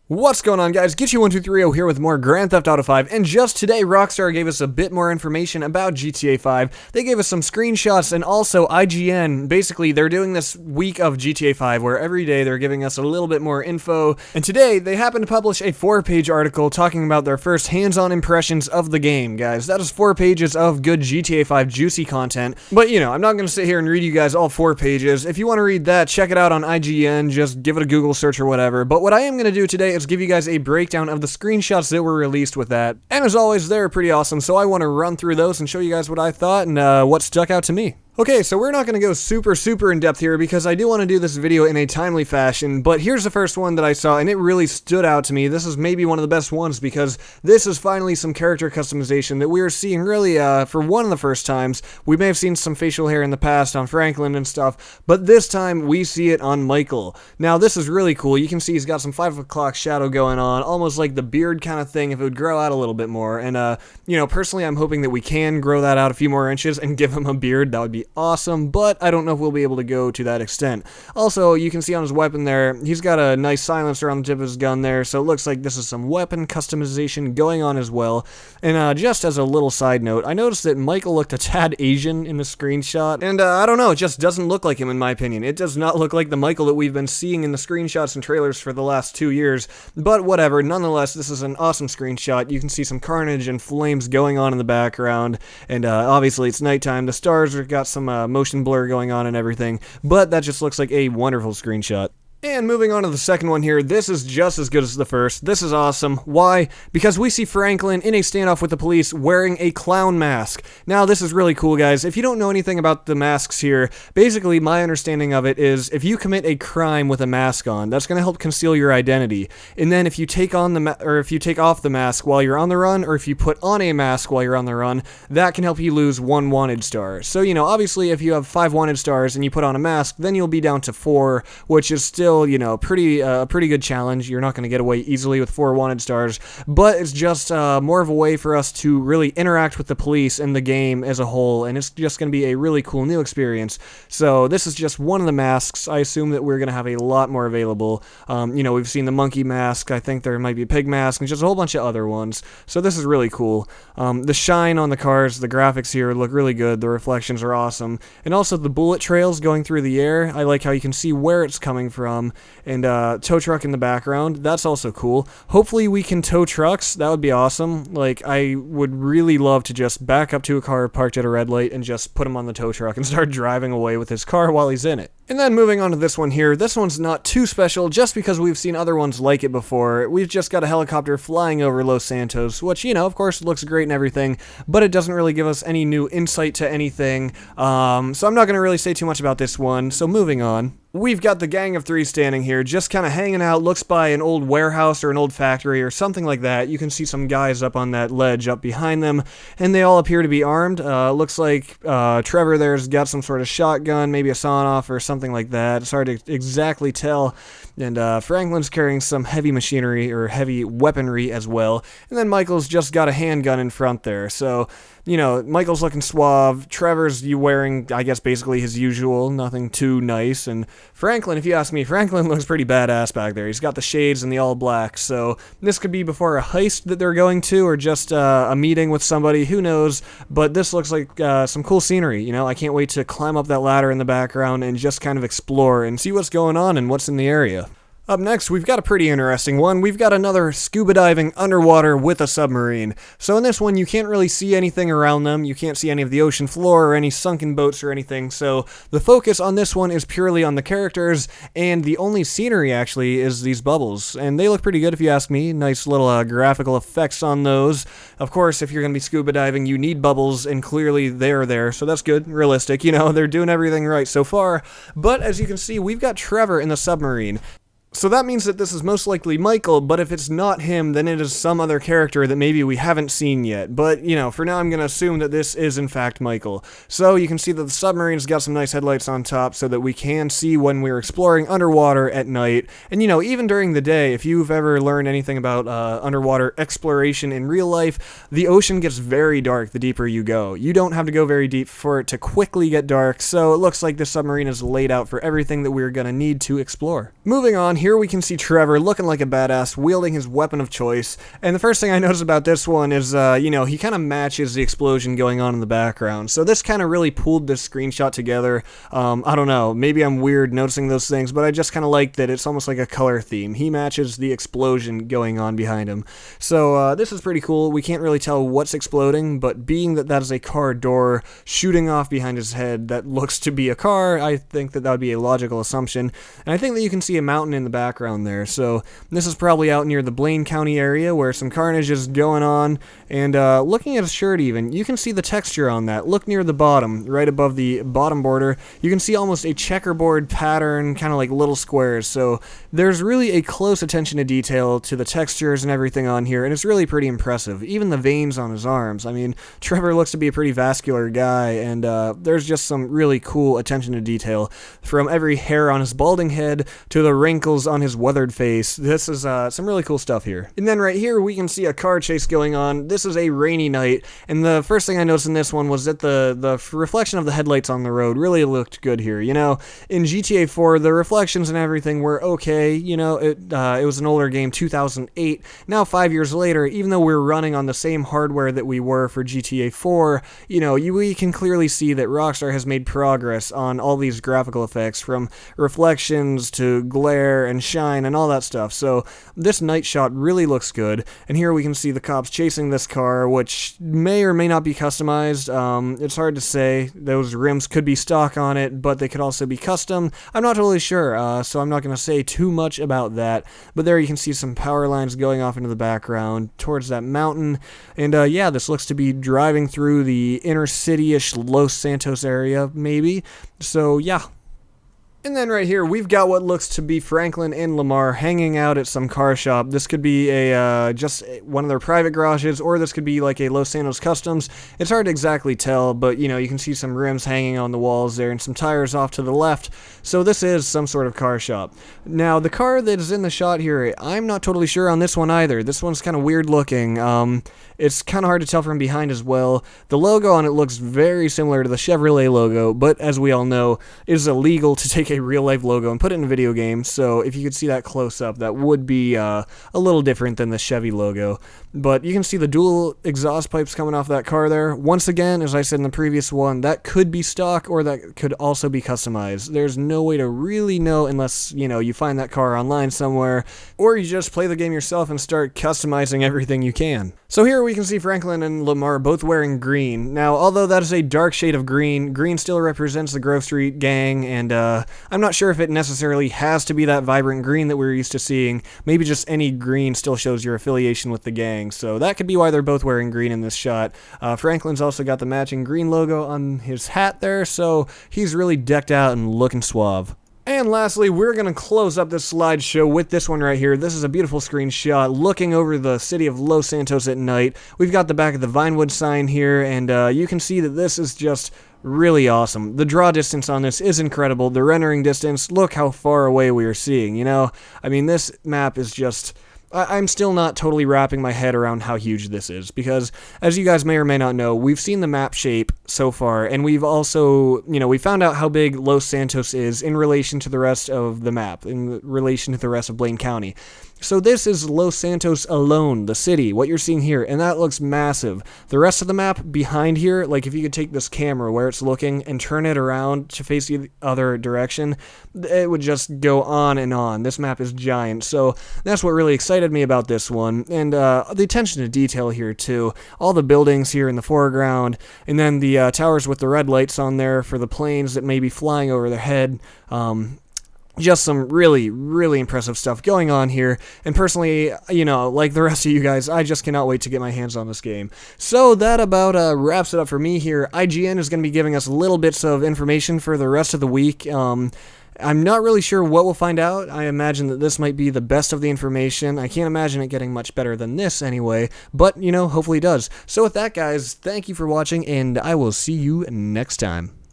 What's going on, guys? Get1230 here with more Grand Theft Auto 5, and just today Rockstar gave us a bit more information about GTA 5. They gave us some screenshots, and also IGN, basically they're doing this week of GTA 5 where every day they're giving us a little bit more info, and today they happen to publish a 4-page article talking about their first hands-on impressions of the game, guys. That is 4 pages of good GTA 5 juicy content, but you know, I'm not going to sit here and read you guys all 4 pages. If you want to read that, check it out on IGN, just give it a Google search or whatever, but what I am going to do today is give you guys a breakdown of the screenshots that were released with that, and as always, they're pretty awesome, so I want to run through those and show you guys what I thought and what stuck out to me. Okay, so we're not going to go super in depth here because I do want to do this video in a timely fashion, but here's the first one that I saw and it really stood out to me. This is maybe one of the best ones because this is finally some character customization that we are seeing really for one of the first times. We may have seen some facial hair in the past on Franklin and stuff, but this time we see it on Michael. Now this is really cool. You can see he's got some 5 o'clock shadow going on, almost like the beard kind of thing if it would grow out a little bit more, and you know, personally I'm hoping that we can grow that out a few more inches and give him a beard. That would be awesome, but I don't know if we'll be able to go to that extent. Also, you can see on his weapon there, he's got a nice silencer on the tip of his gun there, so it looks like this is some weapon customization going on as well. And just as a little side note, I noticed that Michael looked a tad Asian in the screenshot, and I don't know, it just doesn't look like him in my opinion. It does not look like the Michael that we've been seeing in the screenshots and trailers for the last 2 years, but whatever. Nonetheless, this is an awesome screenshot. You can see some carnage and flames going on in the background, and obviously it's nighttime. The stars have got some motion blur going on and everything, but that just looks like a wonderful screenshot. And moving on to the second one here, this is just as good as the first. This is awesome. Why? Because we see Franklin in a standoff with the police wearing a clown mask. Now, this is really cool, guys. If you don't know anything about the masks here, basically my understanding of it is if you commit a crime with a mask on, that's going to help conceal your identity. And then if you take on if you take off the mask while you're on the run, or if you put on a mask while you're on the run, that can help you lose 1 wanted star. So, you know, obviously if you have 5 wanted stars and you put on a mask, then you'll be down to 4, which is still, you know, pretty good challenge. You're not going to get away easily with 4 wanted stars, but it's just more of a way for us to really interact with the police and the game as a whole, and it's just going to be a really cool new experience. So this is just one of the masks. I assume that we're going to have a lot more available. You know, we've seen the monkey mask. I think there might be a pig mask and just a whole bunch of other ones. So this is really cool. The shine on the cars, the graphics here look really good. The reflections are awesome, and also the bullet trails going through the air. I like how you can see where it's coming from. And tow truck in the background, that's also cool. Hopefully we can tow trucks. That would be awesome. Like, I would really love to just back up to a car parked at a red light and just put him on the tow truck and start driving away with his car while he's in it. And then moving on to this one here, this one's not too special just because we've seen other ones like it before. We've just got a helicopter flying over Los Santos, which, you know, of course looks great and everything, but it doesn't really give us any new insight to anything, so I'm not going to really say too much about this one, so moving on. We've got the gang of 3 standing here, just kind of hanging out, looks by an old warehouse or an old factory or something like that. You can see some guys up on that ledge up behind them, and they all appear to be armed. Looks like Trevor there's got some sort of shotgun, maybe a sawn-off or something like that. It's hard to exactly tell. And Franklin's carrying some heavy machinery or heavy weaponry as well. And then Michael's just got a handgun in front there. So, you know, Michael's looking suave. Trevor's wearing, I guess, basically his usual, nothing too nice. And Franklin, if you ask me, Franklin looks pretty badass back there. He's got the shades and the all black. So this could be before a heist that they're going to, or just a meeting with somebody. Who knows? But this looks like some cool scenery. You know, I can't wait to climb up that ladder in the background and just kind of explore and see what's going on and what's in the area. Up next, we've got a pretty interesting one. We've got another scuba diving underwater with a submarine. So in this one, you can't really see anything around them. You can't see any of the ocean floor or any sunken boats or anything. So the focus on this one is purely on the characters, and the only scenery actually is these bubbles. And they look pretty good if you ask me. Nice little graphical effects on those. Of course, if you're going to be scuba diving, you need bubbles, and clearly they're there. So that's good, realistic. You know, they're doing everything right so far. But as you can see, we've got Trevor in the submarine. So that means that this is most likely Michael, but if it's not him, then it is some other character that maybe we haven't seen yet. But, you know, for now I'm going to assume that this is in fact Michael. So you can see that the submarine's got some nice headlights on top so that we can see when we're exploring underwater at night. And, you know, even during the day, if you've ever learned anything about underwater exploration in real life, the ocean gets very dark the deeper you go. You don't have to go very deep for it to quickly get dark, so it looks like this submarine is laid out for everything that we're going to need to explore. Moving on, here here we can see Trevor looking like a badass, wielding his weapon of choice, and the first thing I notice about this one is, he kind of matches the explosion going on in the background, so this kind of really pulled this screenshot together. I don't know, maybe I'm weird noticing those things, but I just kind of like that it's almost like a color theme. He matches the explosion going on behind him, so this is pretty cool. We can't really tell what's exploding, but being that that is a car door shooting off behind his head that looks to be a car, I think that would be a logical assumption, and I think that you can see a mountain in the background there, so this is probably out near the Blaine County area where some carnage is going on, and looking at his shirt even, you can see the texture on that. Look near the bottom, right above the bottom border, you can see almost a checkerboard pattern, kind of like little squares, so there's really a close attention to detail to the textures and everything on here, and it's really pretty impressive. Even the veins on his arms, I mean, Trevor looks to be a pretty vascular guy, and there's just some really cool attention to detail, from every hair on his balding head to the wrinkles on his weathered face. This is some really cool stuff here. And then right here we can see a car chase going on. This is a rainy night, and the first thing I noticed in this one was that the reflection of the headlights on the road really looked good here. You know, in GTA 4 the reflections and everything were okay. You know, it was an older game, 2008. Now 5 years later, even though we're running on the same hardware that we were for GTA 4, you know, we can clearly see that Rockstar has made progress on all these graphical effects, from reflections to glare and shine and all that stuff. So this night shot really looks good, and here we can see the cops chasing this car, which may or may not be customized. It's hard to say. Those rims could be stock on it, but they could also be custom. I'm not totally sure, so I'm not going to say too much about that, but there you can see some power lines going off into the background towards that mountain, and yeah, this looks to be driving through the inner city-ish Los Santos area, maybe. So yeah. And then right here, we've got what looks to be Franklin and Lamar hanging out at some car shop. This could be just one of their private garages, or this could be like a Los Santos Customs. It's hard to exactly tell, but you know, you can see some rims hanging on the walls there and some tires off to the left. So this is some sort of car shop. Now, the car that is in the shot here, I'm not totally sure on this one either. This one's kind of weird looking. It's kind of hard to tell from behind as well. The logo on it looks very similar to the Chevrolet logo, but as we all know, it is illegal to take a real-life logo and put it in a video game, so if you could see that close up, that would be a little different than the Chevy logo. But you can see the dual exhaust pipes coming off that car there. Once again, as I said in the previous one, that could be stock or that could also be customized. There's no way to really know unless, you know, you find that car online somewhere, or you just play the game yourself and start customizing everything you can. So here we can see Franklin and Lamar both wearing green. Now, although that is a dark shade of green, green still represents the Grove Street gang, and I'm not sure if it necessarily has to be that vibrant green that we're used to seeing. Maybe just any green still shows your affiliation with the gang, so that could be why they're both wearing green in this shot. Franklin's also got the matching green logo on his hat there, so he's really decked out and looking suave. And lastly, we're going to close up this slideshow with this one right here. This is a beautiful screenshot looking over the city of Los Santos at night. We've got the back of the Vinewood sign here, and you can see that this is just really awesome. The draw distance on this is incredible. The rendering distance, look how far away we are seeing, you know? I mean, this map is just... I'm still not totally wrapping my head around how huge this is, because as you guys may or may not know, we've seen the map shape so far, and we've also, you know, we found out how big Los Santos is in relation to the rest of the map, in relation to the rest of Blaine County. So this is Los Santos alone, the city, what you're seeing here, and that looks massive. The rest of the map behind here, like if you could take this camera where it's looking and turn it around to face the other direction, it would just go on and on. This map is giant, so that's what really excited me about this one, and the attention to detail here too. All the buildings here in the foreground, and then the towers with the red lights on there for the planes that may be flying over their head. Just some really, really impressive stuff going on here, and personally, you know, like the rest of you guys, I just cannot wait to get my hands on this game. So that about wraps it up for me here. IGN is going to be giving us little bits of information for the rest of the week. I'm not really sure what we'll find out. I imagine that this might be the best of the information. I can't imagine it getting much better than this anyway, but, you know, hopefully it does. So with that, guys, thank you for watching, and I will see you next time.